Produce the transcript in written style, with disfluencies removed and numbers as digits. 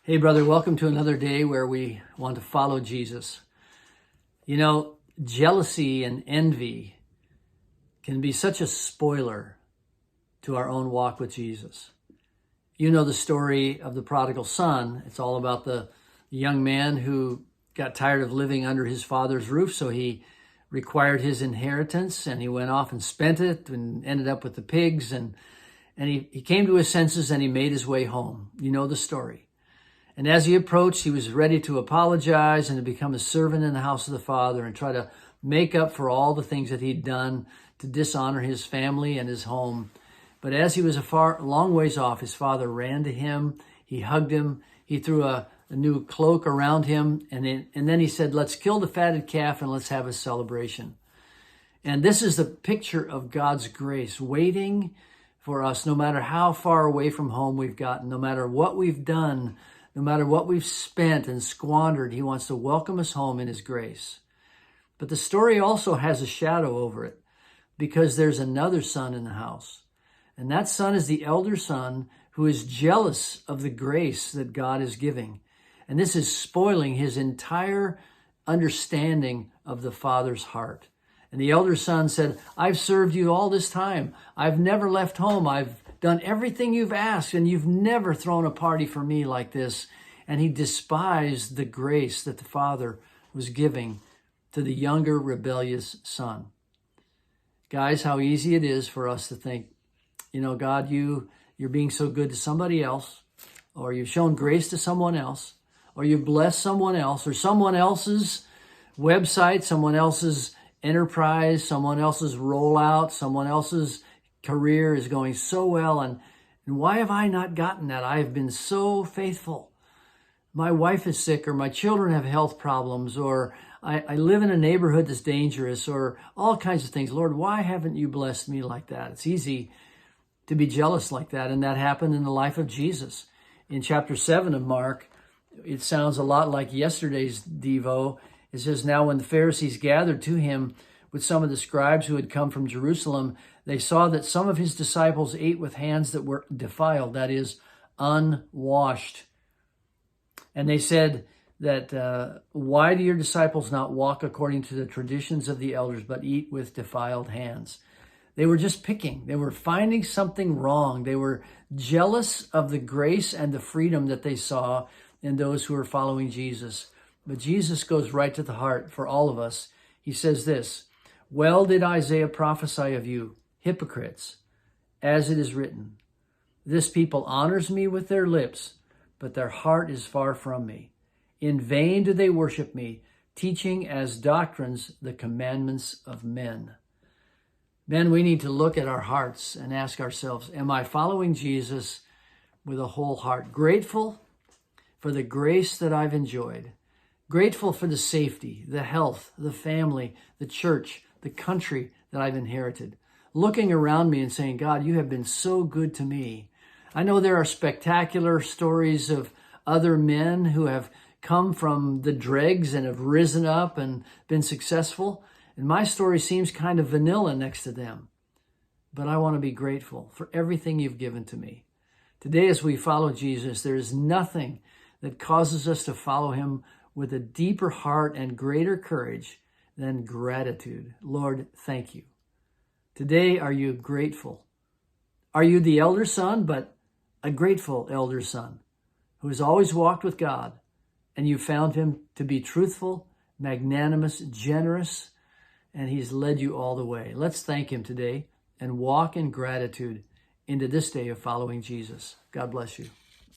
Hey, brother, welcome to another day where we want to follow Jesus. You know, jealousy and envy can be such a spoiler to our own walk with Jesus. You know the story of the prodigal son. It's all about the young man who got tired of living under his father's roof, so he required his inheritance and he went off and spent it and ended up with the pigs. And he came to his senses and he made his way home. You know the story. And as he approached, he was ready to apologize and to become a servant in the house of the Father and try to make up for all the things that he'd done to dishonor his family and his home. But as he was a long ways off, his father ran to him, he hugged him, he threw a new cloak around him, and then he said, "Let's kill the fatted calf and let's have a celebration." And this is the picture of God's grace, waiting for us no matter how far away from home we've gotten, no matter what we've done, no matter what we've spent and squandered. He wants to welcome us home in his grace. But the story also has a shadow over it because there's another son in the house. And that son is the elder son who is jealous of the grace that God is giving. And this is spoiling his entire understanding of the father's heart. And the elder son said, "I've served you all this time. I've never left home. I've done everything you've asked, and you've never thrown a party for me like this." And he despised the grace that the father was giving to the younger rebellious son. Guys, how easy it is for us to think, God, you're being so good to somebody else, or you've shown grace to someone else, or you've blessed someone else, or someone else's website, someone else's enterprise, someone else's rollout, someone else's career is going so well, and why have I not gotten that? I have been so faithful. My wife is sick, or my children have health problems, or I live in a neighborhood that's dangerous, or all kinds of things. Lord, why haven't you blessed me like that? It's easy to be jealous like that, and that happened in the life of Jesus. In chapter 7 of Mark, it sounds a lot like yesterday's Devo. It says, "Now when the Pharisees gathered to him with some of the scribes who had come from Jerusalem, they saw that some of his disciples ate with hands that were defiled," that is, unwashed. "And they said that, why do your disciples not walk according to the traditions of the elders, but eat with defiled hands?" They were just picking. They were finding something wrong. They were jealous of the grace and the freedom that they saw in those who were following Jesus. But Jesus goes right to the heart for all of us. He says this, "Well did Isaiah prophesy of you, hypocrites, as it is written, 'This people honors me with their lips, but their heart is far from me. In vain do they worship me, teaching as doctrines the commandments of men.'" Men, we need to look at our hearts and ask ourselves, am I following Jesus with a whole heart? Grateful for the grace that I've enjoyed. Grateful for the safety, the health, the family, the church, the country that I've inherited. Looking around me and saying, "God, you have been so good to me." I know there are spectacular stories of other men who have come from the dregs and have risen up and been successful. And my story seems kind of vanilla next to them. But I want to be grateful for everything you've given to me. Today, as we follow Jesus, there is nothing that causes us to follow him with a deeper heart and greater courage than gratitude. Lord, thank you. Today, are you grateful? Are you the elder son, but a grateful elder son who has always walked with God, and you found him to be truthful, magnanimous, generous, and he's led you all the way? Let's thank him today and walk in gratitude into this day of following Jesus. God bless you.